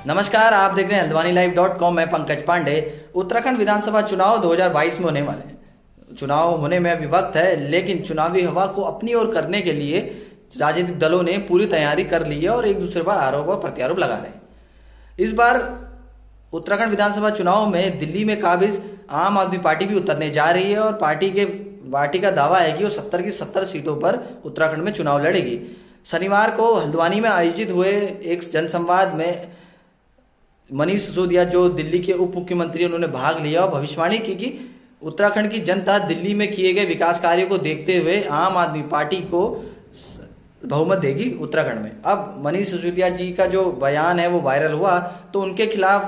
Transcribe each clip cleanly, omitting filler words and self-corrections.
नमस्कार, आप देख रहे हैं हल्द्वानीलाइव.com। मैं पंकज पांडे। उत्तराखंड विधानसभा चुनाव 2022 में होने वाले हैं। चुनाव होने में अभी वक्त है, लेकिन चुनावी हवा को अपनी ओर करने के लिए राजनीतिक दलों ने पूरी तैयारी कर ली है और एक दूसरे पर आरोप और प्रत्यारोप लगा रहे हैं। इस बार उत्तराखंड विधानसभा चुनाव में दिल्ली में काबिज आम आदमी पार्टी भी उतरने जा रही है और पार्टी का दावा है कि वो 70 की 70 सीटों पर उत्तराखंड में चुनाव लड़ेगी। शनिवार को हल्द्वानी में आयोजित हुए एक जनसंवाद में मनीष सिसोदिया, जो दिल्ली के उप मुख्यमंत्री, उन्होंने भाग लिया और भविष्यवाणी की कि उत्तराखंड की जनता दिल्ली में किए गए विकास कार्यों को देखते हुए आम आदमी पार्टी को बहुमत देगी उत्तराखंड में। अब मनीष सिसोदिया जी का जो बयान है वो वायरल हुआ, तो उनके खिलाफ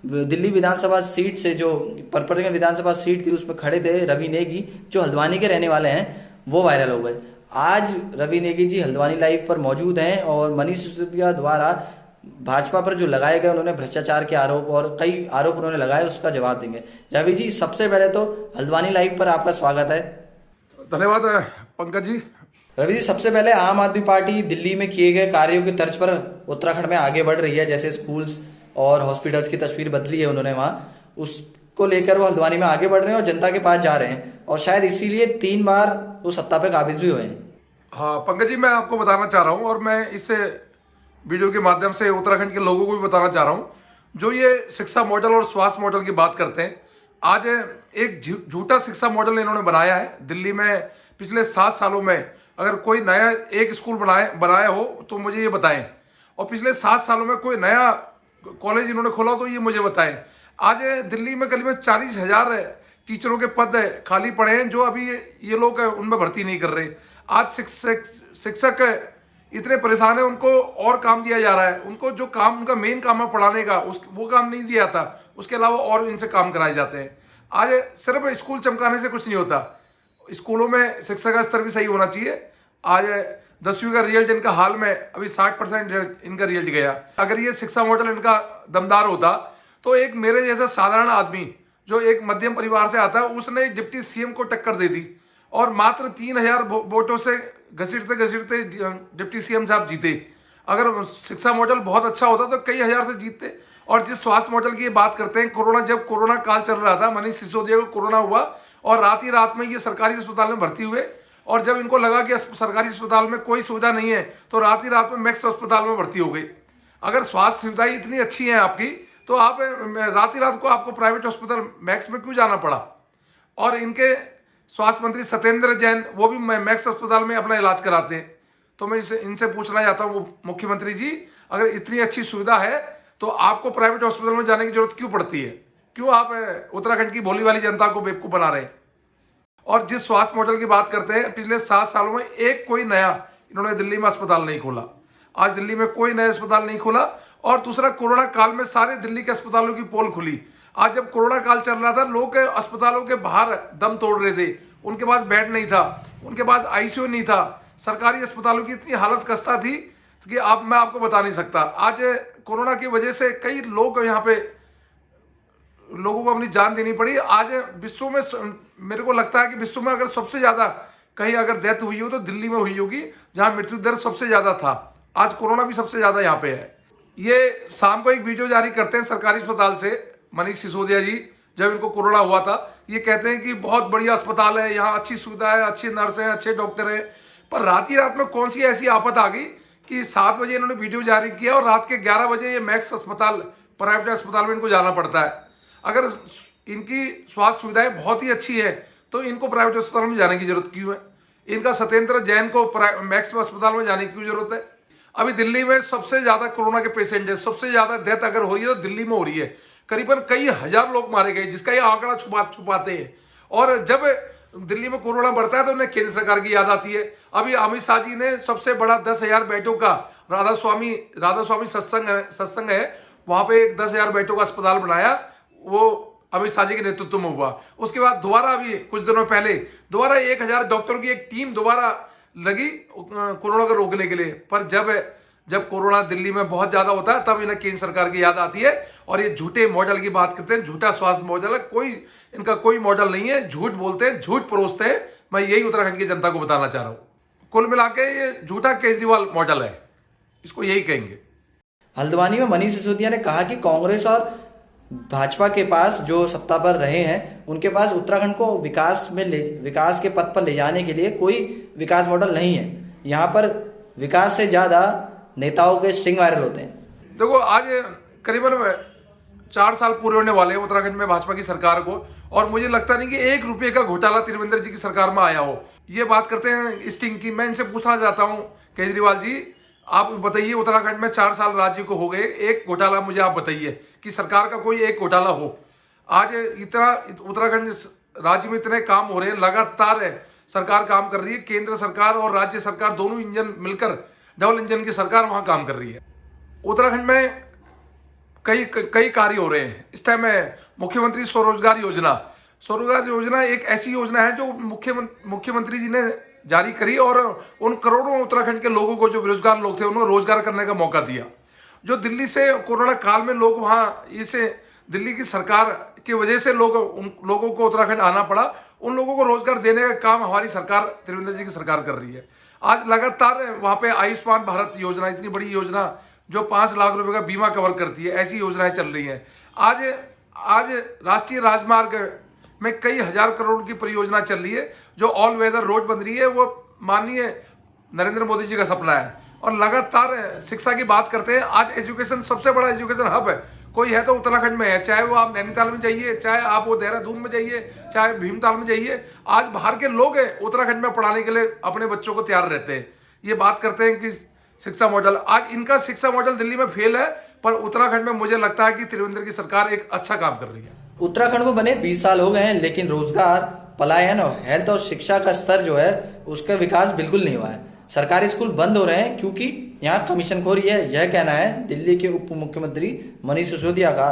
दिल्ली विधानसभा सीट से जो परपड़ विधानसभा सीट थी उसमें खड़े थे रवि नेगी, जो हल्द्वानी के रहने वाले हैं, वो वायरल हो गए। आज रवि नेगी जी हल्द्वानी लाइव पर मौजूद हैं और मनीष सिसोदिया द्वारा भाजपा पर जो लगाए गए उन्होंने भ्रष्टाचार के आरोप और कई आरोप उन्होंने लगाए, उसका जवाब देंगे। रवि जी, सबसे पहले तो हल्द्वानी लाइव पर आपका स्वागत है। धन्यवाद पंकज जी। रवि जी, सबसे पहले आम आदमी पार्टी दिल्ली में किए गए कार्यों की तर्ज पर उत्तराखंड में आगे बढ़ रही है, जैसे स्कूल्स और हॉस्पिटल्स की तस्वीर बदली है उन्होंने वहाँ, उसको लेकर वो हल्द्वानी में आगे बढ़ रहे हैं और जनता के पास जा रहे हैं और शायद इसीलिए 3 बार वो सत्ता पे काबिज भी हुए हैं। हाँ पंकज जी, मैं आपको बताना चाह रहा हूँ और मैं इस वीडियो के माध्यम से उत्तराखंड के लोगों को भी बताना चाह रहा हूँ, जो ये शिक्षा मॉडल और स्वास्थ्य मॉडल की बात करते हैं। आज एक झूठा शिक्षा मॉडल इन्होंने बनाया है दिल्ली में। पिछले 7 सालों में अगर कोई नया एक स्कूल बनाया हो तो मुझे ये बताएं, और पिछले 7 सालों में कोई नया कॉलेज इन्होंने खोला हो तो ये मुझे बताएं। आज दिल्ली में करीबन 40,000 टीचरों के पद खाली पड़े हैं, जो अभी ये लोग उनमें भर्ती नहीं कर रहे। आज शिक्षक इतने परेशान है, उनको और काम दिया जा रहा है। उनको जो काम, उनका मेन काम है पढ़ाने का, वो काम नहीं दिया था। उसके अलावा और इनसे काम कराए जाते हैं। आज सिर्फ स्कूल चमकाने से कुछ नहीं होता, स्कूलों में शिक्षा का स्तर भी सही होना चाहिए। आज 10वीं का रिजल्ट इनका हाल में अभी 60% इनका रिजल्ट गया। अगर ये शिक्षा मॉडल इनका दमदार होता तो एक मेरे जैसा साधारण आदमी जो एक मध्यम परिवार से आता है, उसने डिप्टी सीएम को टक्कर दे दी और मात्र 3,000 वोटों से घसीटते डिप्टी सीएम साहब जीते। अगर शिक्षा मॉडल बहुत अच्छा होता तो कई हजार से जीतते। और जिस स्वास्थ्य मॉडल की बात करते हैं, जब कोरोना काल चल रहा था, मनीष सिसोदिया को कोरोना हुआ और रात ही रात में ये सरकारी अस्पताल में भर्ती हुए, और जब इनको लगा कि सरकारी अस्पताल में कोई सुविधा नहीं है तो रात ही रात में मैक्स अस्पताल में भर्ती हो गई। अगर स्वास्थ्य सुविधाएं इतनी अच्छी हैं आपकी, तो आप रात ही रात को आपको प्राइवेट हॉस्पिटल मैक्स में क्यों जाना पड़ा? और इनके स्वास्थ्य मंत्री सत्येंद्र जैन, वो भी मैक्स अस्पताल में अपना इलाज कराते हैं। तो मैं इनसे पूछना चाहता हूँ, मुख्यमंत्री जी, अगर इतनी अच्छी सुविधा है तो आपको प्राइवेट हॉस्पिटल में जाने की जरूरत क्यों पड़ती है? क्यों आप उत्तराखंड की भोली वाली जनता को बेवकूफ़ बना रहे हैं? और जिस स्वास्थ्य मॉडल की बात करते हैं, पिछले 7 सालों में एक कोई नया इन्होंने दिल्ली में अस्पताल नहीं खोला। आज दिल्ली में कोई नया अस्पताल नहीं खोला। और दूसरा, कोरोना काल में सारे दिल्ली के अस्पतालों की पोल खुली। आज जब कोरोना काल चल रहा था, लोग अस्पतालों के बाहर दम तोड़ रहे थे, उनके पास बेड नहीं था, उनके पास आईसीयू नहीं था। सरकारी अस्पतालों की इतनी हालत खस्ता थी कि मैं आपको बता नहीं सकता। आज कोरोना की वजह से कई लोग यहाँ पे, लोगों को अपनी जान देनी पड़ी। आज विश्व में, मेरे को लगता है कि विश्व में अगर सबसे ज़्यादा कहीं अगर डेथ हुई हो तो दिल्ली में हुई होगी, जहाँ मृत्यु दर सबसे ज़्यादा था। आज कोरोना भी सबसे ज़्यादा यहाँ पे है। ये शाम को एक वीडियो जारी करते हैं सरकारी अस्पताल से, मनीष सिसोदिया जी, जब इनको कोरोना हुआ था। ये कहते हैं कि बहुत बढ़िया अस्पताल है, यहाँ अच्छी सुविधा है, अच्छे नर्स हैं, अच्छे डॉक्टर हैं। पर रात ही रात में कौन सी ऐसी आफत आ गई कि 7 बजे इन्होंने वीडियो जारी किया और रात के 11 बजे ये मैक्स अस्पताल, प्राइवेट अस्पताल में इनको जाना पड़ता है। अगर इनकी स्वास्थ्य सुविधाएं बहुत ही अच्छी है तो इनको प्राइवेट अस्पताल में जाने की जरूरत क्यों है? इनका सत्येंद्र जैन को मैक्स अस्पताल में जाने की क्यों जरूरत है? अभी दिल्ली में सबसे ज़्यादा कोरोना के पेशेंट है, सबसे ज़्यादा डेथ अगर हो रही है तो दिल्ली में हो रही है। करीबन कई हजार लोग मारे गए, जिसका ये आंकड़ा छुपाते हैं। और जब दिल्ली में कोरोना बढ़ता है तो उन्हें केंद्र सरकार की याद आती है। अभी अमित शाह जी ने सबसे बड़ा 10,000 बेडों का राधा स्वामी सत्संग है, वहाँ पे एक 10,000 बेडों का अस्पताल बनाया, वो अमित शाह जी के नेतृत्व में हुआ। उसके बाद दोबारा अभी कुछ दिनों पहले दोबारा 1,000 डॉक्टरों की एक टीम दोबारा लगी कोरोना को रोकने के लिए। पर जब कोरोना दिल्ली में बहुत ज़्यादा होता है तब इन्हें केंद्र सरकार की याद आती है और ये झूठे मॉडल की बात करते हैं। झूठा स्वास्थ्य मॉडल है, इनका कोई मॉडल नहीं है, झूठ बोलते हैं, झूठ परोसते हैं। मैं यही उत्तराखंड की जनता को बताना चाह रहा हूँ। कुल मिला के ये झूठा केजरीवाल मॉडल है, इसको यही कहेंगे। हल्द्वानी में मनीष सिसोदिया ने कहा कि कांग्रेस और भाजपा के पास जो सत्ता पर रहे हैं उनके पास उत्तराखंड को विकास के पथ पर ले जाने के लिए कोई विकास मॉडल नहीं है। यहाँ पर विकास से ज्यादा नेताओं के स्टिंग वायरल होते हैं। देखो, आज करीबन 4 साल पूरे होने वाले हैं उत्तराखंड में भाजपा की सरकार को, और मुझे लगता नहीं कि 1 रुपये का घोटाला त्रिवेंद्र जी की सरकार में आया हो। ये बात करते हैं स्टिंग की, मैं इनसे पूछना चाहता हूँ केजरीवाल जी, आप बताइए उत्तराखंड में 4 साल राज्य को हो गए, एक घोटाला मुझे आप बताइए कि सरकार का कोई एक घोटाला हो। आज इतना उत्तराखंड राज्य में इतने काम हो रहे हैं, लगातार सरकार काम कर रही है, केंद्र सरकार और राज्य सरकार दोनों इंजन मिलकर डबल इंजन की सरकार वहां काम कर रही है। उत्तराखंड में कई कार्य हो रहे हैं इस टाइम में। मुख्यमंत्री स्वरोजगार योजना एक ऐसी योजना है जो मुख्यमंत्री जी ने जारी करी और उन करोड़ों उत्तराखंड के लोगों को, जो बेरोजगार लोग थे, उन्हें रोजगार करने का मौका दिया। जो दिल्ली से कोरोना काल में लोग वहाँ, इसे दिल्ली की सरकार की वजह से उन लोगों को उत्तराखंड आना पड़ा, उन लोगों को रोजगार देने का काम हमारी सरकार, त्रिवेंद्र जी की सरकार कर रही है। आज लगातार वहाँ पे आयुष्मान भारत योजना, इतनी बड़ी योजना जो 5 लाख रुपए का बीमा कवर करती है, ऐसी योजनाएं चल रही हैं। आज राष्ट्रीय राजमार्ग में कई हजार करोड़ की परियोजना चल रही है, जो ऑल वेदर रोड बन रही है, वो माननीय नरेंद्र मोदी जी का सपना है। और लगातार शिक्षा की बात करते हैं। आज एजुकेशन, सबसे बड़ा एजुकेशन हब है कोई है तो उत्तराखंड में है, चाहे वो आप नैनीताल में जाइए, चाहे आप वो देहरादून में जाइए, चाहे भीमताल में जाइए। आज बाहर के लोग उत्तराखंड में पढ़ाने के लिए अपने बच्चों को तैयार रहते हैं। ये बात करते हैं कि शिक्षा मॉडल, आज इनका शिक्षा मॉडल दिल्ली में फेल है, पर उत्तराखंड में मुझे लगता है कि त्रिवेंद्र की सरकार एक अच्छा काम कर रही है। उत्तराखंड को बने 20 साल हो गए हैं, लेकिन रोजगार, पलायन और हेल्थ और शिक्षा का स्तर जो है उसका विकास बिल्कुल नहीं हुआ है। सरकारी स्कूल बंद हो रहे हैं क्योंकि यहाँ कमीशनखोरी है, यह कहना है दिल्ली के उप मुख्यमंत्री मनीष सिसोदिया का।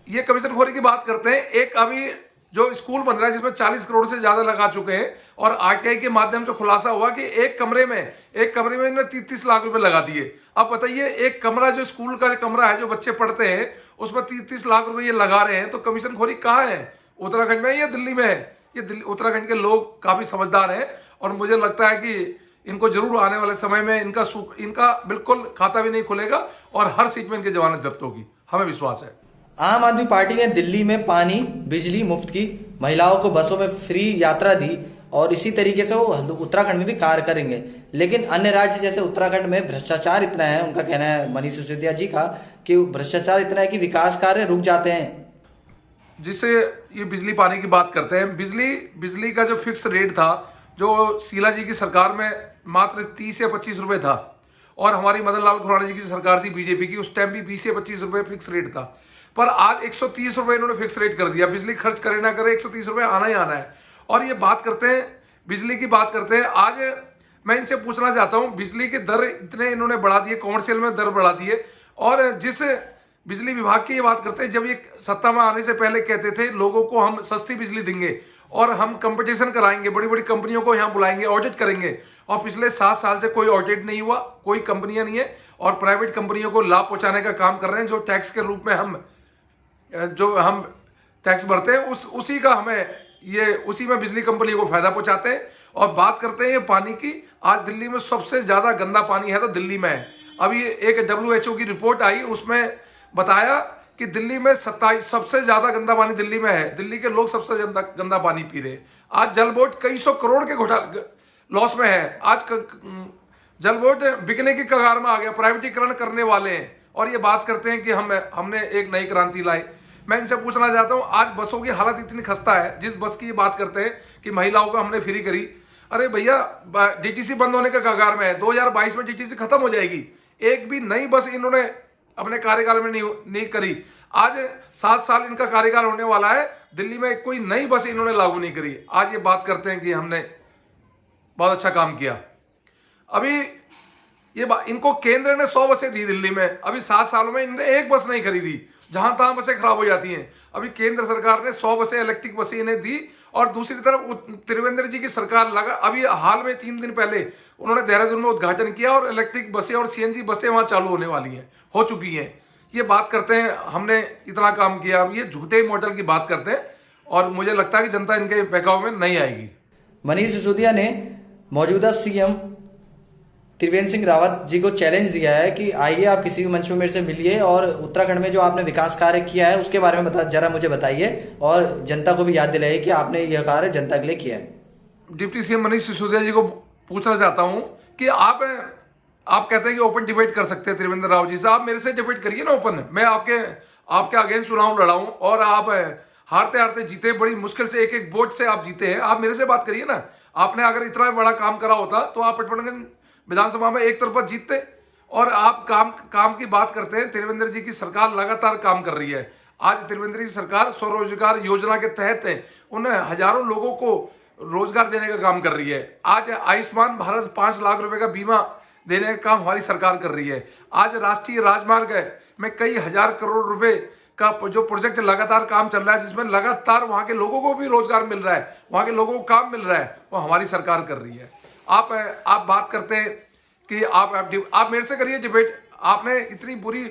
ये कमीशनखोरी की बात करते हैं। एक अभी जो स्कूल बन रहा है जिसमें 40 करोड़ से ज्यादा लगा चुके हैं, और आरटीआई के माध्यम से खुलासा हुआ कि एक कमरे में इन्होंने 33 लाख रुपए लगा दिए। अब बताइए, एक कमरा, जो स्कूल का कमरा है, जो बच्चे पढ़ते हैं, उसमें 33 लाख रुपए ये लगा रहे हैं। तो कमीशनखोरी कहाँ है, उत्तराखंड में या दिल्ली में है? ये उत्तराखंड के लोग काफी समझदार हैं, और मुझे लगता है कि इनको जरूर आने वाले समय में इनका बिल्कुल खाता भी नहीं खुलेगा, और हर सीट में इनकी जमानत जब्त होगी, हमें विश्वास है। आम आदमी पार्टी ने दिल्ली में पानी, बिजली मुफ्त की, महिलाओं को बसों में फ्री यात्रा दी, और इसी तरीके से वो उत्तराखंड में भी कार्य करेंगे। लेकिन अन्य राज्य जैसे उत्तराखंड में भ्रष्टाचार इतना है, उनका कहना है मनीष सिसोदिया जी का, कि भ्रष्टाचार इतना है कि विकास कार्य रुक जाते हैं। जिससे ये बिजली पानी की बात करते हैं, बिजली का जो फिक्स रेट था, जो शीला जी की सरकार में मात्र 30 या 25 रुपए था, और हमारी मदन लाल खुराना जी की सरकार थी बीजेपी की, उस टाइम भी 20 या 25 रुपए फिक्स रेट था। पर आज 130 रुपए इन्होंने फिक्स रेट कर दिया। बिजली खर्च करे ना करे 130 रुपए आना ही आना है। और ये बात करते हैं, बिजली की बात करते हैं। आज मैं इनसे पूछना चाहता हूँ, बिजली के दर इतने इन्होंने बढ़ा दिए, कॉमर्शियल में दर बढ़ा दिए, और जिस बिजली विभाग की ये बात करते हैं, जब ये सत्ता में आने से पहले कहते थे लोगों को हम सस्ती बिजली देंगे और हम कंपटीशन कराएंगे, बड़ी बड़ी कंपनियों को यहाँ बुलाएंगे, ऑडिट करेंगे, और पिछले 7 साल से कोई ऑडिट नहीं हुआ, कोई कंपनियां नहीं है, और प्राइवेट कंपनियों को लाभ पहुंचाने का काम कर रहे हैं। जो टैक्स के रूप में हम टैक्स भरते हैं, उसी में बिजली कंपनी को फायदा पहुंचाते हैं। और बात करते हैं ये पानी की, आज दिल्ली में सबसे ज्यादा गंदा पानी है तो दिल्ली में है। अभी एक WHO की रिपोर्ट आई, उसमें बताया कि दिल्ली में 27 सबसे ज्यादा गंदा पानी दिल्ली में है। दिल्ली के लोग सबसे ज्यादा गंदा पानी पी रहे हैं। आज जल बोर्ड कई सौ करोड़ के घोटाले लॉस में है। आज जल बोर्ड बिकने की कगार में आ गया, प्राइवेटीकरण करने वाले हैं, और ये बात करते हैं कि हमने एक नई क्रांति लाई। मैं इनसे पूछना चाहता हूं, आज बसों की हालत इतनी खस्ता है, जिस बस की बात करते हैं कि महिलाओं को हमने फ्री करी, अरे भैया डीटीसी बंद होने के कगार में है, 2022 में डीटीसी खत्म हो जाएगी। एक भी नई बस इन्होंने अपने कार्यकाल में नहीं करी। आज 7 साल इनका कार्यकाल होने वाला है, दिल्ली में कोई नई बस इन्होंने लागू नहीं करी। आज ये बात करते हैं कि हमने बहुत अच्छा काम किया। अभी इनको केंद्र ने 100 बसें दी दिल्ली में, अभी 7 सालों में इन्होंने एक बस नहीं खरीदी, जहां तहां बसें खराब हो जाती हैं। अभी केंद्र सरकार ने 100 बसें इलेक्ट्रिक बसें इन्हें दी, और दूसरी तरफ त्रिवेंद्र जी की सरकार अभी हाल में 3 दिन पहले उन्होंने देहरादून में उद्घाटन किया, और इलेक्ट्रिक बसें और CNG बसें वहां चालू होने वाली हैं, हो चुकी हैं। ये बात करते हैं हमने इतना काम किया, ये झूठे मॉडल की बात करते हैं, और मुझे लगता है कि जनता इनके बहकाव में नहीं आएगी। मनीष सिसोदिया ने मौजूदा CM त्रिवेंद्र सिंह रावत जी को चैलेंज दिया है कि आइए आप किसी भी मंच में मेरे से मिलिए और उत्तराखंड में जो आपने विकास कार्य किया है उसके बारे में जरा मुझे बताइए और जनता को भी याद दिलाइए कि आपने यह कार्य जनता के लिए किया है। डिप्टी सीएम मनीष सिसोदिया जी को पूछना चाहता हूं कि आप कहते हैं कि ओपन डिबेट कर सकते हैं त्रिवेंद्र राव जी से, आप मेरे से डिबेट करिए ना ओपन। मैं आपके अगेंस्ट चुनाव लड़ाऊं और आप हारते हारते जीते, बड़ी मुश्किल से एक एक वोट से आप जीते हैं, आप मेरे से बात करिए ना। आपने अगर इतना बड़ा काम करा होता तो आप पटपड़गंज विधानसभा में एक तरफा जीतते। और आप काम की बात करते हैं। त्रिवेंद्र जी की सरकार लगातार काम कर रही है। आज त्रिवेंद्र जी सरकार स्वरोजगार योजना के तहत उन हजारों लोगों को रोजगार देने का काम कर रही है। आज आयुष्मान भारत 5 लाख रुपए का बीमा देने का काम हमारी सरकार कर रही है। आज राष्ट्रीय राजमार्ग में कई हजार करोड़ रुपए का जो प्रोजेक्ट लगातार काम चल रहा है, जिसमें लगातार वहां के लोगों को भी रोजगार मिल रहा है, वहां के लोगों को काम मिल रहा है, वो हमारी सरकार कर रही है। आप बात करते हैं कि आप मेरे से करिए डिबेट। आपने इतनी बुरी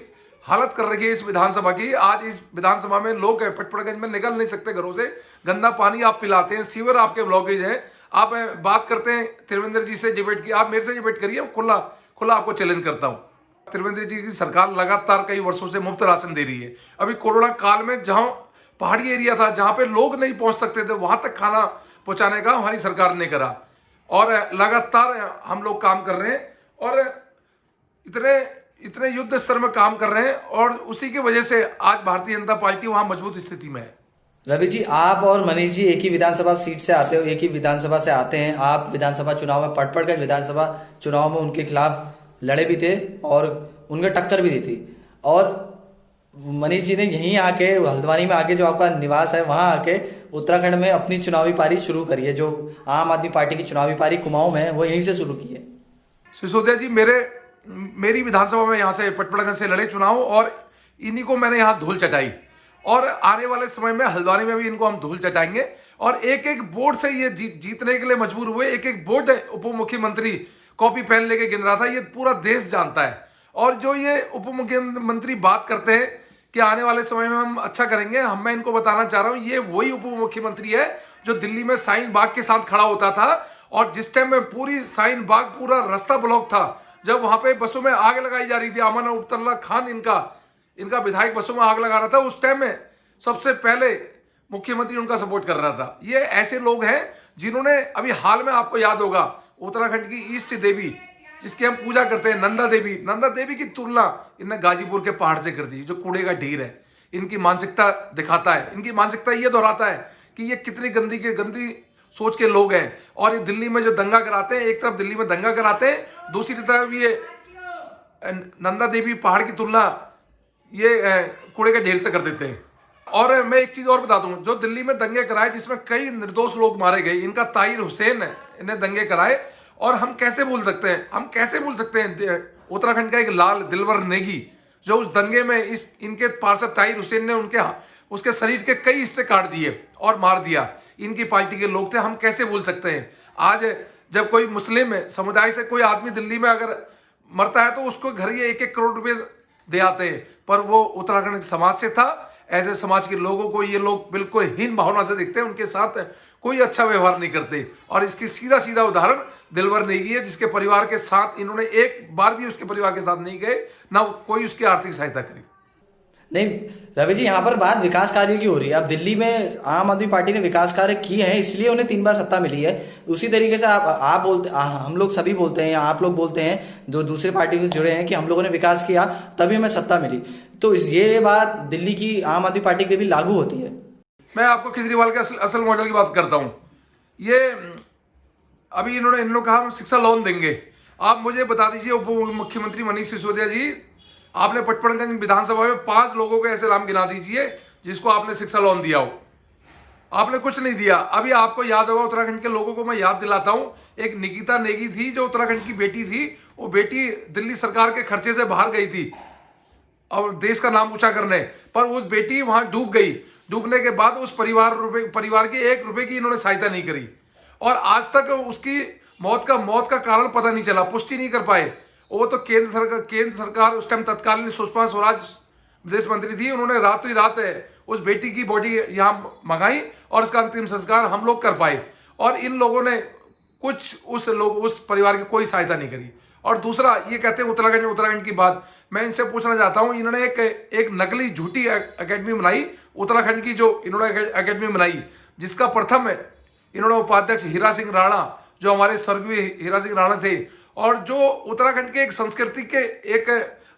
हालत कर रखी है इस विधानसभा की। आज इस विधानसभा में लोग पटपड़गंज में निकल नहीं सकते घरों से, गंदा पानी आप पिलाते हैं, सीवर आपके ब्लॉकेज है। आप बात करते हैं त्रिवेंद्र जी से डिबेट की, आप मेरे से डिबेट करिए, खुला आपको चैलेंज करता हूं। त्रिवेंद्र जी की सरकार लगातार कई वर्षों से मुफ्त राशन दे रही है। अभी कोरोना काल में जहां पहाड़ी एरिया था, जहां पे लोग नहीं पहुंच सकते थे, वहां तक खाना पहुंचाने का हमारी सरकार ने करा और लगातार हम लोग काम कर रहे हैं और इतने युद्ध स्तर में काम कर रहे हैं और उसी की वजह से आज भारतीय जनता पार्टी वहां मजबूत स्थिति में है। रवि जी, आप और मनीष जी एक ही विधानसभा सीट से आते हो, एक ही विधानसभा से आते हैं। आप विधानसभा चुनाव में पटपड़गंज विधानसभा चुनाव में उनके खिलाफ लड़े भी थे और उनका टक्कर भी दी थी। और मनीष जी ने यहीं आके हल्द्वानी में आके जो आपका निवास है वहां आके उत्तराखंड में अपनी चुनावी पारी शुरू करी है। जो आम आदमी पार्टी की चुनावी पारी कुमाऊं में है वो यहीं से शुरू की है। सिसोदिया जी मेरी विधानसभा में यहाँ से पटपड़गंज से लड़े चुनाव और इन्हीं को मैंने यहाँ धूल चटाई और आने वाले समय में हल्द्वानी में भी इनको हम धूल चटाएंगे। और एक एक वोट से ये जीतने के लिए मजबूर हुए। एक एक वोट उप मुख्यमंत्री कॉपी पेन लेके गिन रहा था, ये पूरा देश जानता है। और जो ये उप मुख्यमंत्री बात करते हैं कि आने वाले समय में हम अच्छा करेंगे, मैं इनको बताना चाह रहा हूँ, ये वही उप मुख्यमंत्री है जो दिल्ली में शाहीन बाग के साथ खड़ा होता था और जिस टाइम में पूरी शाहीन बाग पूरा रास्ता ब्लॉक था, जब वहां पे बसों में आग लगाई जा रही थी, अमन उब्तुल्ला खान इनका विधायक बसों में आग लगा रहा था, उस टाइम में सबसे पहले मुख्यमंत्री उनका सपोर्ट कर रहा था। ये ऐसे लोग हैं जिन्होंने अभी हाल में, आपको याद होगा, उत्तराखंड की ईष्ट देवी जिसकी हम पूजा करते हैं, नंदा देवी की तुलना इनने गाजीपुर के पहाड़ से कर दी, जो कूड़े का ढेर है। इनकी मानसिकता दिखाता है, इनकी मानसिकता ये दोहराता है कि ये कितनी गंदी सोच के लोग हैं। और ये दिल्ली में जो दंगा कराते हैं, एक तरफ दिल्ली में दंगा कराते हैं, दूसरी तरफ ये नंदा देवी पहाड़ की तुलना ये कूड़े के ढेर से कर देते हैं। और मैं एक चीज और बता दूं, जो दिल्ली में दंगे कराए जिसमें कई निर्दोष लोग मारे गए, इनका ताहिर हुसैन है, इन्हें दंगे कराए। और हम कैसे भूल सकते हैं उत्तराखंड का एक लाल दिलवर नेगी जो उस दंगे में इनके पार्षद ताहिर हुसैन ने उसके शरीर के कई हिस्से काट दिए और मार दिया। इनकी पार्टी के लोग थे, हम कैसे भूल सकते हैं। आज जब कोई मुस्लिम समुदाय से कोई आदमी दिल्ली में अगर मरता है तो उसको घर ये 1-1 करोड़ रुपए दे आते हैं, पर वो उत्तराखंड के समाज से था। ऐसे समाज के लोगों को ये लोग बिल्कुल हीन भावना से देखते हैं, उनके साथ कोई अच्छा व्यवहार नहीं करते। और इसकी सीधा उदाहरण दिलवर नेगी है, जिसके परिवार के साथ इन्होंने एक बार भी उसके परिवार के साथ नहीं गए, ना कोई उसकी आर्थिक सहायता करी। नहीं रवि जी, यहाँ पर बात विकास कार्य की हो रही है। अब दिल्ली में आम आदमी पार्टी ने विकास कार्य किए हैं, इसलिए उन्हें 3 बार सत्ता मिली है। उसी तरीके से आप बोलते, हम लोग सभी बोलते हैं या आप लोग बोलते हैं जो दूसरे पार्टी से जुड़े हैं कि हम लोगों ने विकास किया तभी हमें सत्ता मिली। तो ये बात दिल्ली की आम आदमी पार्टी के भी लागू होती है। मैं आपको केजरीवाल के असल मॉडल की बात करता हूँ। ये अभी इन लोगों कहा हम शिक्षा लोन देंगे। आप मुझे बता दीजिए उप मुख्यमंत्री मनीष सिसोदिया जी, आपने पटपड़गंज विधानसभा में 5 लोगों के ऐसे नाम गिना दीजिए जिसको आपने शिक्षा लोन दिया हो। आपने कुछ नहीं दिया। अभी आपको याद होगा, उत्तराखंड के लोगों को मैं याद दिलाता हूं, एक निकिता नेगी थी जो उत्तराखंड की बेटी थी। वो बेटी दिल्ली सरकार के खर्चे से बाहर गई थी और देश का नाम ऊंचा करने, पर वो बेटी वहां डूब गई। डूबने के बाद उस परिवार की 1 रुपए की इन्होंने सहायता नहीं करी और आज तक उसकी मौत का कारण पता नहीं चला, पुष्टि नहीं कर पाए। वो तो केंद्र सरकार उस टाइम तत्कालीन सुषमा स्वराज विदेश मंत्री थी, उन्होंने रातों ही रात उस बेटी की बॉडी यहाँ मंगाई और उसका अंतिम संस्कार हम लोग कर पाए। और इन लोगों ने उस परिवार की कोई सहायता नहीं करी। और दूसरा ये कहते हैं उत्तराखंड की बात। मैं इनसे पूछना चाहता हूँ, इन्होंने एक नकली झूठी एकेडमी बनाई उत्तराखंड की, जो इन्होंने एकेडमी बनाई, जिसका प्रथम इन्होंने उपाध्यक्ष हीरा सिंह राणा, जो हमारे स्वर्गीय हीरा सिंह राणा थे, और जो उत्तराखंड के एक संस्कृति के एक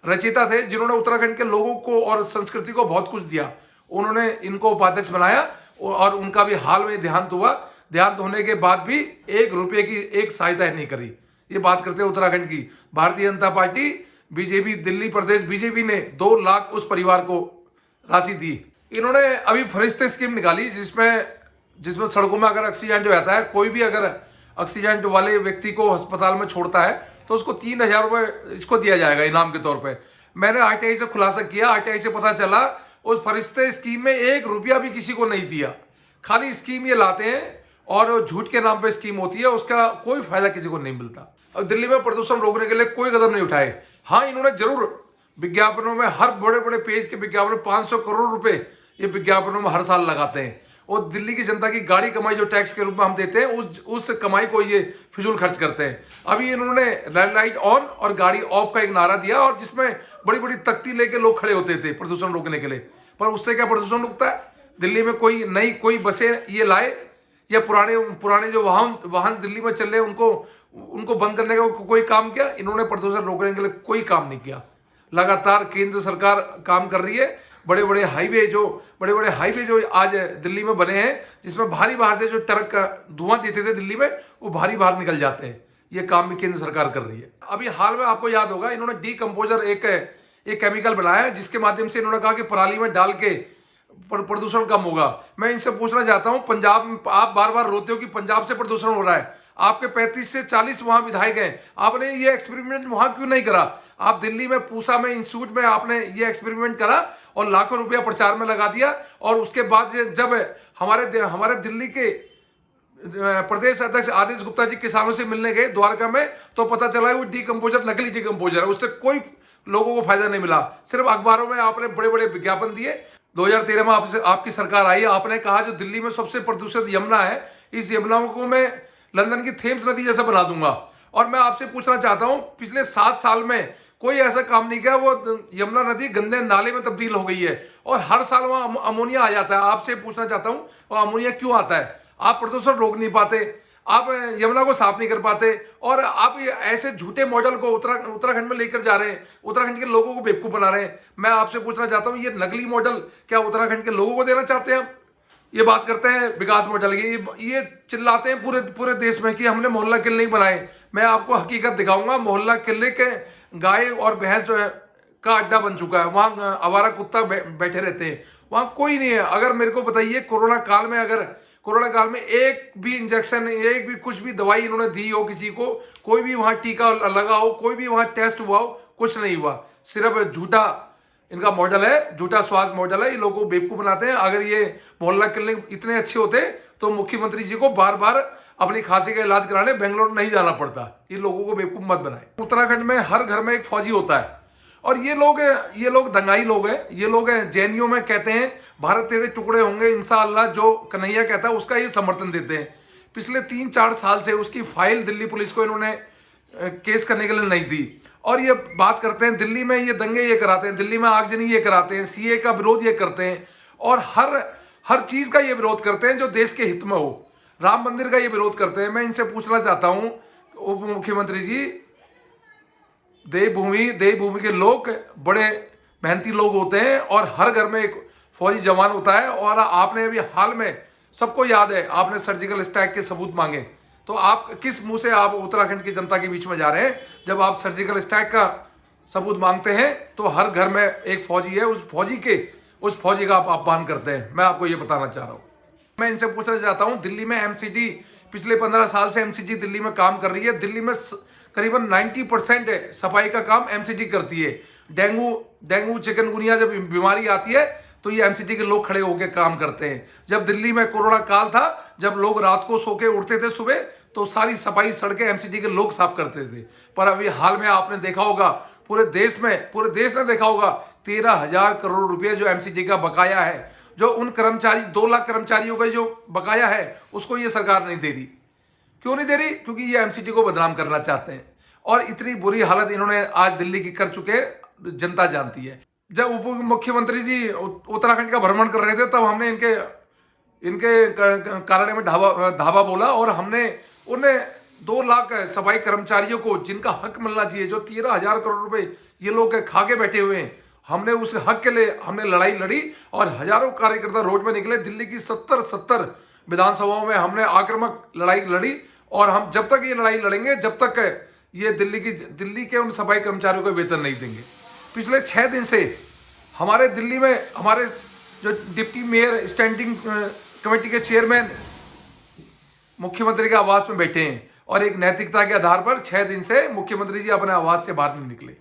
रचयिता थे, जिन्होंने उत्तराखंड के लोगों को और संस्कृति को बहुत कुछ दिया, उन्होंने इनको उपाध्यक्ष बनाया। और उनका भी हाल में देहांत हुआ। देहांत होने के बाद भी 1 रुपये की एक सहायता नहीं करी। ये बात करते हैं उत्तराखंड की। भारतीय जनता पार्टी बीजेपी, दिल्ली प्रदेश बीजेपी ने 2 लाख उस परिवार को राशि दी। इन्होंने अभी फरिश्ते स्कीम निकाली, जिसमें सड़कों में अगर एक्सीडेंट जो रहता है, कोई भी अगर एक्सीडेंट वाले व्यक्ति को अस्पताल में छोड़ता है तो उसको 3,000 रुपये इसको दिया जाएगा इनाम के तौर पे। मैंने आरटीआई से खुलासा किया, आरटीआई से पता चला उस फरिश्ते स्कीम में 1 रुपया भी किसी को नहीं दिया। खाली स्कीम ये लाते हैं और झूठ के नाम पे स्कीम होती है, उसका कोई फायदा किसी को नहीं मिलता। अब दिल्ली में प्रदूषण रोकने के लिए कोई कदम नहीं उठाए। हाँ, इन्होंने जरूर विज्ञापनों में, हर बड़े बड़े पेज के विज्ञापन में 500 करोड़ रुपए ये विज्ञापनों में हर साल लगाते हैं। और दिल्ली की जनता की गाड़ी कमाई जो टैक्स के रूप में हम देते हैं, उस कमाई को ये फिजूल खर्च करते हैं। अभी इन्होंने रेड लाइट ऑन और गाड़ी ऑफ का एक नारा दिया, और जिसमें बड़ी बड़ी तख्ती लेके लोग खड़े होते थे प्रदूषण रोकने के लिए। पर उससे क्या प्रदूषण रुकता है? दिल्ली में कोई बसें ये लाए, या पुराने जो वाहन दिल्ली में चल रहे हैं उनको बंद करने का कोई काम किया? इन्होंने प्रदूषण रोकने के लिए कोई काम नहीं किया। लगातार केंद्र सरकार काम कर रही है। बड़े बड़े हाईवे जो आज दिल्ली में बने हैं, जिसमें भारी बाहर से जो ट्रक का धुआं देते थे दिल्ली में, वो भारी बाहर निकल जाते हैं। ये काम भी केंद्र सरकार कर रही है। अभी हाल में आपको याद होगा, इन्होंने डीकम्पोजर एक केमिकल बनाया है, जिसके माध्यम से इन्होंने कहा कि पराली में डाल के प्रदूषण कम होगा। मैं इनसे पूछना चाहता हूं, पंजाब में आप बार बार रोते हो कि पंजाब से प्रदूषण हो रहा है। आपके 35 से 40 वहां विधायक हैं, आपने ये एक्सपेरिमेंट वहां क्यों नहीं करा? आप दिल्ली में पूसा में इंस्टीट्यूट में आपने ये एक्सपेरिमेंट करा और लाखों रुपया प्रचार में लगा दिया, और उसके बाद जब हमारे दिल्ली के प्रदेश अध्यक्ष आदेश गुप्ता जी किसानों से मिलने गए द्वारका में, तो पता चला वो डीकम्पोजर नकली डीकम्पोजर है, उससे कोई लोगों को फायदा नहीं मिला। सिर्फ अखबारों में आपने बड़े बड़े विज्ञापन दिए। 2013 में आपकी सरकार आई, आपने कहा जो दिल्ली में सबसे प्रदूषित यमुना है, इस यमुना को मैं लंदन की थेम्स नदी जैसा बना दूंगा। और मैं आपसे पूछना चाहता हूं, पिछले 7 साल में कोई ऐसा काम नहीं किया। वो यमुना नदी गंदे नाले में तब्दील हो गई है, और हर साल वहां अमोनिया आ जाता है। आपसे पूछना चाहता हूं, वो अमोनिया क्यों आता है? आप प्रदूषण रोक नहीं पाते, आप यमुना को साफ नहीं कर पाते, और आप ऐसे झूठे मॉडल को उत्तराखंड में लेकर जा रहे हैं, उत्तराखंड के लोगों को बेवकूफ बना रहे हैं। मैं आपसे पूछना चाहता हूं, ये नकली मॉडल क्या उत्तराखंड के लोगों को देना चाहते हैं? ये बात करते हैं विकास मॉडल की, ये चिल्लाते हैं पूरे देश में कि हमने मोहल्ला किले नहीं बनाए। मैं आपको हकीकत दिखाऊंगा। मोहल्ला किले के गाय और भैंस जो है का अड्डा बन चुका है, वहां आवारा कुत्ता बैठे रहते हैं, वहां कोई नहीं है। अगर मेरे को बताइए, कोरोना काल में एक भी इंजेक्शन, एक भी कुछ भी दवाई इन्होंने दी हो किसी को, कोई भी वहां टीका लगा हो, कोई भी वहां टेस्ट हुआ हो, कुछ नहीं हुआ। सिर्फ झूठा इनका मॉडल है, झूठा स्वास्थ्य मॉडल है। ये लोगों को बेवकूफ बनाते हैं। अगर ये मोहल्ला क्लिनिक इतने अच्छे होते तो मुख्यमंत्री जी को बार बार अपनी खांसी का इलाज कराने बेंगलोर नहीं जाना पड़ता। ये लोगों को बेवकूफ मत बनाए। उत्तराखंड में हर घर में एक फौजी होता है, और ये लोग दंगाई लोग हैं। ये लोग हैं जेएनयू में कहते हैं भारत तेरे टुकड़े होंगे इंशाअल्लाह, जो कन्हैया कहता है उसका ये समर्थन देते हैं। पिछले 3-4 साल से उसकी फाइल दिल्ली पुलिस को इन्होंने केस करने के लिए नहीं दी। और ये बात करते हैं दिल्ली में ये दंगे ये कराते हैं, दिल्ली में आगजनी ये कराते हैं, सीए का विरोध ये करते हैं, और हर चीज का ये विरोध करते हैं जो देश के हित में हो। राम मंदिर का ये विरोध करते हैं। मैं इनसे पूछना चाहता हूं, उप मुख्यमंत्री जी, देवभूमि के लोग बड़े मेहनती लोग होते हैं, और हर घर में एक फौजी जवान होता है। और आपने अभी हाल में, सबको याद है, आपने सर्जिकल स्ट्राइक के सबूत मांगे, तो आप किस मुंह से आप उत्तराखंड की जनता के बीच में जा रहे हैं? जब आप सर्जिकल स्ट्राइक का सबूत मांगते हैं तो हर घर में एक फौजी है, उस फौजी का आप अपमान करते हैं। मैं आपको ये बताना चाह रहा हूं। मैं इनसे पूछना चाहता हूं, दिल्ली में एमसीडी, पिछले 15 साल से एमसीडी दिल्ली में काम कर रही है। दिल्ली में करीबन 90% सफाई का काम एमसीडी करती है। डेंगू चिकनगुनिया जब बीमारी आती है तो ये एमसीडी के लोग खड़े होकर काम करते हैं। जब दिल्ली में कोरोना काल था, जब लोग रात को सो के उठते थे सुबह, तो सारी सफाई सड़कें एमसीडी के लोग साफ करते थे। पर अभी हाल में आपने देखा होगा, पूरे देश ने देखा होगा, 13,000 करोड़ रुपए जो एमसीडी का बकाया है, जो उन 2 लाख कर्मचारियों का जो बकाया है, उसको ये सरकार नहीं दे रही। क्यों नहीं दे रही? क्योंकि ये एमसीडी को बदनाम करना चाहते हैं। और इतनी बुरी हालत इन्होंने आज दिल्ली की कर चुके, जनता जानती है। जब उप मुख्यमंत्री जी उत्तराखंड का भ्रमण कर रहे थे तब हमने इनके कार्यालय में ढाबा बोला और हमने उन्हें 2 लाख सफाई कर्मचारियों को जिनका हक मिलना चाहिए, जो 13,000 करोड़ रुपए ये लोग खा के बैठे हुए हैं, हमने उस हक के लिए हमने लड़ाई लड़ी और हजारों कार्यकर्ता रोड में निकले। दिल्ली की 70 विधानसभाओं में हमने आक्रामक लड़ाई लड़ी और हम जब तक ये लड़ाई लड़ेंगे जब तक ये दिल्ली के उन सफाई कर्मचारियों को वेतन नहीं देंगे। पिछले 6 दिन से हमारे दिल्ली में हमारे जो डिप्टी मेयर स्टैंडिंग कमेटी के चेयरमैन मुख्यमंत्री के आवास में बैठे हैं और एक नैतिकता के आधार पर 6 दिन से मुख्यमंत्री जी अपने आवास से बाहर नहीं निकले।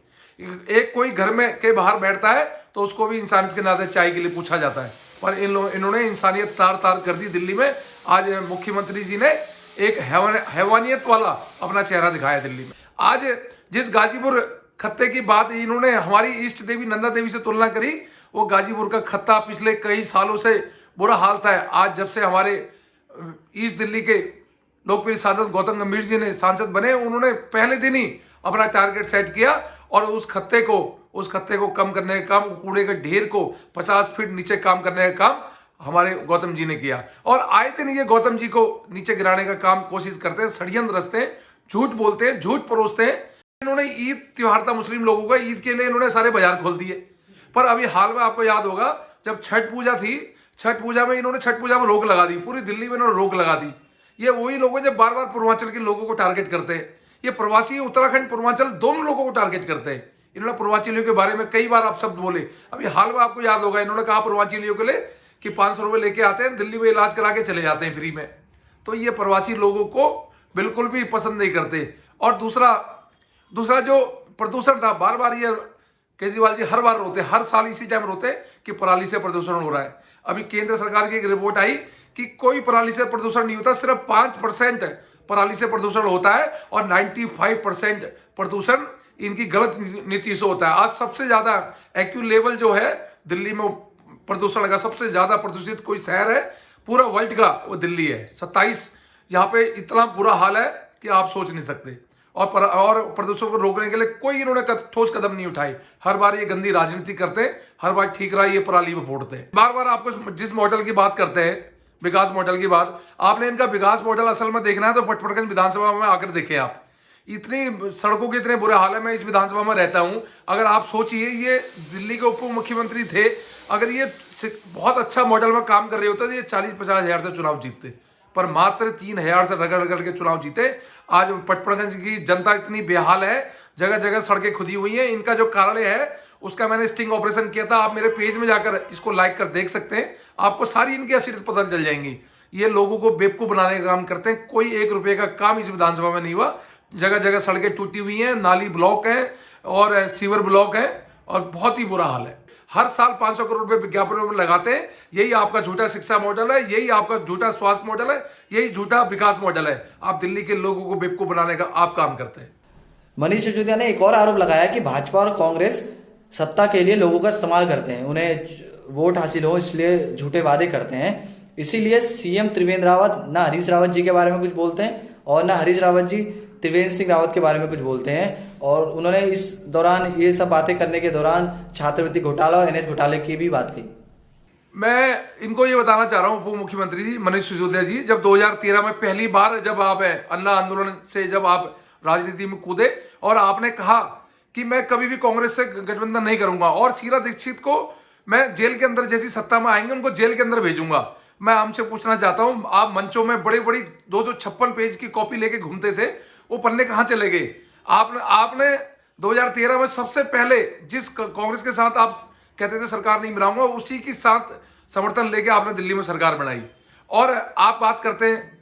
एक कोई घर में के बाहर बैठता है तो उसको भी इंसानियत के नाते चाय के लिए पूछा जाता है, पर इन्होंने इंसानियत तार कर दी दिल्ली में। आज मुख्यमंत्री जी ने एक हैवानियत वाला अपना चेहरा दिखाया दिल्ली में। आज जिस गाजीपुर खत्ते की बात इन्होंने हमारी इष्ट देवी नंदा देवी से तुलना करी, वो गाजीपुर का खत्ता पिछले कई सालों से बुरा हाल था। आज जब से हमारे ईस्ट दिल्ली के लोकप्रिय सांसद गौतम गंभीर जी ने सांसद बने, उन्होंने पहले दिन ही अपना टारगेट सेट किया और उस खत्ते को कम करने का काम, कूड़े के ढेर को 50 फीट नीचे काम करने का काम हमारे गौतम जी ने किया। और आए दिन ये गौतम जी को नीचे गिराने का काम कोशिश करते हैं, षड्यंत्र रचते हैं, झूठ बोलते हैं, झूठ परोसते हैं। इन्होंने ईद त्योहार था मुस्लिम लोगों का, ईद के लिए इन्होंने सारे बाजार खोल दिए। पर अभी हाल में आपको याद होगा जब छठ पूजा थी, छठ पूजा में इन्होंने छठ पूजा में रोक लगा दी, पूरी दिल्ली में इन्होंने रोक लगा दी। ये वही लोग हैं जब बार बार पूर्वांचल के लोगों को टारगेट करते हैं। ये प्रवासी उत्तराखंड पूर्वांचल दोनों लोगों को टारगेट करते हैं। इन्होंने पूर्वांचलियों के बारे में कई बार आप शब्द बोले। अभी हाल में आपको याद होगा इन्होंने कहा पूर्वांचलियों के लिए कि 500 रुपये लेके आते हैं, दिल्ली में इलाज करा के चले जाते हैं फ्री में। तो ये प्रवासी लोगों को बिल्कुल भी पसंद नहीं करते। और दूसरा जो प्रदूषण था, बार बार ये केजरीवाल जी हर बार रोते, हर साल इसी टाइम रोते कि पराली से प्रदूषण हो रहा है। अभी केंद्र सरकार की एक रिपोर्ट आई कि कोई पराली से प्रदूषण नहीं होता, सिर्फ 5% पराली से प्रदूषण होता है और 95% प्रदूषण इनकी गलत नीति से होता है। आज सबसे ज्यादा एक्यू लेवल जो है दिल्ली में प्रदूषण का, सबसे ज्यादा प्रदूषित कोई शहर है पूरा वर्ल्ड का, वो दिल्ली है। 27 यहाँ पे इतना बुरा हाल है कि आप सोच नहीं सकते। और प्रदूषण को रोकने के लिए कोई इन्होंने ठोस कदम नहीं उठाई। हर बार ये गंदी राजनीति करते हैं, हर बार ठीक रहा ये पराली में फोड़ते हैं। बार बार आपको जिस मॉडल की बात करते हैं, विकास मॉडल की बात, आपने इनका विकास मॉडल असल में देखना है तो पटपड़गंज विधानसभा में आकर देखें आप। इतनी सड़कों के इतने बुरे हाल है। मैं इस विधानसभा में रहता हूं। अगर आप सोचिए ये दिल्ली के उप मुख्यमंत्री थे, अगर ये बहुत अच्छा मॉडल में काम कर रहे होते तो ये 40-50 हजार से चुनाव जीतते, पर मात्र 3,000 से रगड़ के चुनाव जीते। आज पटपड़गंज की जनता इतनी बेहाल है, जगह जगह सड़कें खुदी हुई हैं। इनका जो कार्यालय है उसका मैंने स्टिंग ऑपरेशन किया था, आप मेरे पेज में जाकर इसको लाइक कर देख सकते हैं, आपको सारी इनकी असलियत पता चल जाएंगी। ये लोगों को बेवकूफ बनाने का काम करते हैं। कोई 1 रुपये का काम इस विधानसभा में नहीं हुआ। जगह जगह सड़कें टूटी हुई हैं, नाली ब्लॉक हैं और सीवर ब्लॉक है और बहुत ही बुरा हाल है। हर साल 500 करोड़ रुपए विज्ञापनों में लगाते हैं। यही आपका झूठा शिक्षा मॉडल है, यही आपका झूठा स्वास्थ्य मॉडल है, यही झूठा विकास मॉडल है। आप दिल्ली के लोगों को बेवकूफ बनाने का आप काम करते हैं। मनीष सिसोदिया ने एक और आरोप लगाया कि भाजपा और कांग्रेस सत्ता के लिए लोगों का इस्तेमाल करते हैं, उन्हें वोट हासिल हो इसलिए झूठे वादे करते हैं। इसीलिए सीएम त्रिवेंद्र रावत ना हरीश रावत जी के बारे में कुछ बोलते हैं और ना हरीश रावत जी त्रिवेंद्र सिंह रावत के बारे में कुछ बोलते हैं। और उन्होंने इस दौरान ये सब बातें करने के दौरान छात्रवृत्ति घोटाला और एनएच घोटाले की भी बात की। मैं इनको ये बताना चाह रहा हूँ, उप मुख्यमंत्री जी मनीष सिसोदिया जी, जब 2013 में पहली बार जब आप अन्ना आंदोलन से जब आप राजनीति में कूदे और आपने कहा कि मैं कभी भी कांग्रेस से गठबंधन नहीं करूंगा और शीला दीक्षित को मैं जेल के अंदर जैसी सत्ता में आएंगे उनको जेल के अंदर भेजूंगा। मैं आपसे पूछना चाहता हूं, आप मंचों में बड़ी 256 पेज की कॉपी लेके घूमते थे, वो पन्ने कहां चले गए? आपने 2013 में सबसे पहले जिस कांग्रेस के साथ आप कहते थे सरकार नहीं बनाऊंगा, उसी के साथ समर्थन लेके आपने दिल्ली में सरकार बनाई। और आप बात करते हैं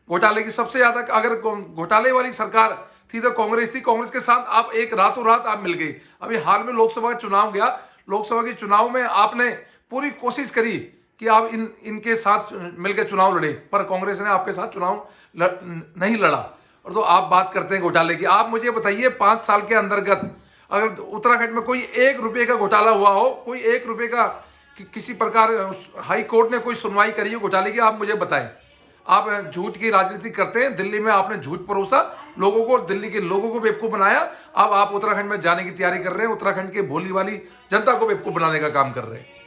घोटाले की, सबसे ज्यादा अगर घोटाले वाली सरकार थी तो कांग्रेस थी। कांग्रेस के साथ आप एक रातों रात आप मिल गई। अभी हाल में लोकसभा का चुनाव गया, लोकसभा के चुनाव में आपने पूरी कोशिश करी कि आप इनके साथ मिलकर चुनाव लड़े, पर कांग्रेस ने आपके साथ चुनाव नहीं लड़ा। और तो आप बात करते हैं घोटाले की। आप मुझे बताइए 5 साल के अंतर्गत अगर उत्तराखंड में कोई 1 रुपये का घोटाला हुआ हो, कोई 1 रुपये का किसी प्रकार हाई कोर्ट ने कोई सुनवाई करी हो घोटाले की, आप मुझे बताएं। आप झूठ की राजनीति करते हैं। दिल्ली में आपने झूठ परोसा लोगों को, दिल्ली के लोगों को बेवकूफ़ बनाया। अब आप उत्तराखंड में जाने की तैयारी कर रहे हैं, उत्तराखंड के भोली वाली जनता को बेवकूफ़ बनाने का काम कर रहे हैं।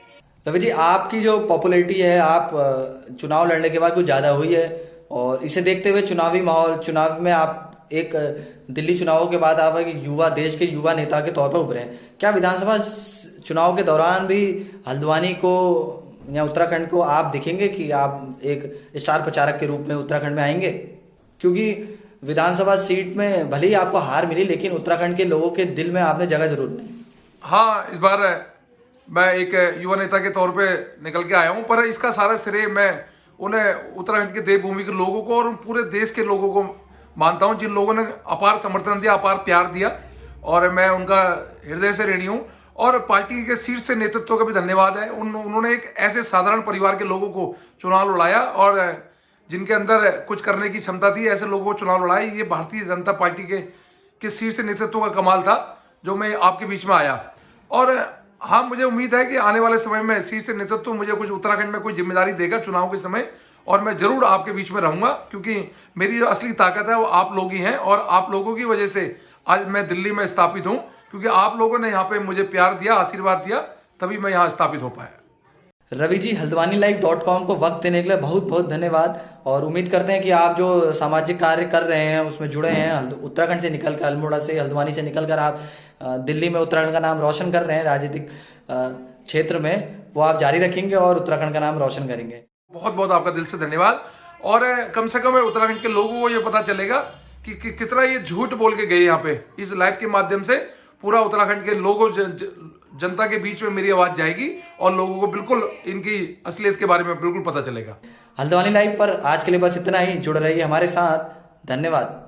रवि जी, आपकी जो पॉपुलैरिटी है, आप चुनाव लड़ने के बाद कुछ ज़्यादा हुई है, और इसे देखते हुए चुनावी माहौल, चुनाव में आप एक दिल्ली चुनावों के बाद आप एक युवा, देश के युवा नेता के तौर पर उभरे हैं। क्या विधानसभा चुनाव के दौरान भी हल्द्वानी को या उत्तराखंड को आप दिखेंगे कि आप एक स्टार प्रचारक के रूप में उत्तराखंड में आएंगे? क्योंकि विधानसभा सीट में भले ही आपको हार मिली, लेकिन उत्तराखंड के लोगों के दिल में आपने जगह जरूर नहीं। हाँ, इस बार मैं एक युवा नेता के तौर पे निकल के आया हूँ, पर इसका सारा श्रेय मैं उन्हें उत्तराखंड के देवभूमि के लोगों को और पूरे देश के लोगों को मानता हूँ, जिन लोगों ने अपार समर्थन दिया, अपार प्यार दिया, और मैं उनका हृदय से ऋणी हूँ। और पार्टी के शीर्ष नेतृत्व का भी धन्यवाद है। उन्होंने एक ऐसे साधारण परिवार के लोगों को चुनाव लड़ाया, और जिनके अंदर कुछ करने की क्षमता थी, ऐसे लोगों को चुनाव लड़ाई। ये भारतीय जनता पार्टी के शीर्ष नेतृत्व का कमाल था जो मैं आपके बीच में आया। और हाँ, मुझे उम्मीद है कि आने वाले समय में शीर्ष नेतृत्व मुझे कुछ उत्तराखंड में कोई जिम्मेदारी देगा चुनाव के समय, और मैं जरूर आपके बीच में रहूंगा, क्योंकि मेरी जो असली ताकत है वो आप लोग ही हैं, और आप लोगों की वजह से आज मैं दिल्ली में स्थापित हूं, क्योंकि आप लोगों ने यहाँ पे मुझे प्यार दिया, आशीर्वाद दिया, तभी मैं यहाँ स्थापित हो पाया। रवि जी, हल्द्वानीलाइव.com को वक्त देने के लिए बहुत बहुत धन्यवाद, और उम्मीद करते हैं कि आप जो सामाजिक कार्य कर रहे हैं उसमें जुड़े हैं, उत्तराखंड से निकलकर, अल्मोड़ा से, हल्द्वानी से निकलकर आप दिल्ली में उत्तराखंड का नाम रोशन कर रहे हैं राजनीतिक क्षेत्र में, वो आप जारी रखेंगे और उत्तराखंड का नाम रोशन करेंगे। बहुत बहुत आपका दिल से धन्यवाद। और कम से कम उत्तराखंड के लोगों को ये पता चलेगा कि कितना ये झूठ बोल के गए यहाँ पे। इस लाइव के माध्यम से पूरा उत्तराखंड के लोगों, जनता के बीच में मेरी आवाज जाएगी, और लोगों को बिल्कुल इनकी असलियत के बारे में बिल्कुल पता चलेगा। हल्द्वानी लाइव पर आज के लिए बस इतना ही। जुड़ रहिए हमारे साथ। धन्यवाद।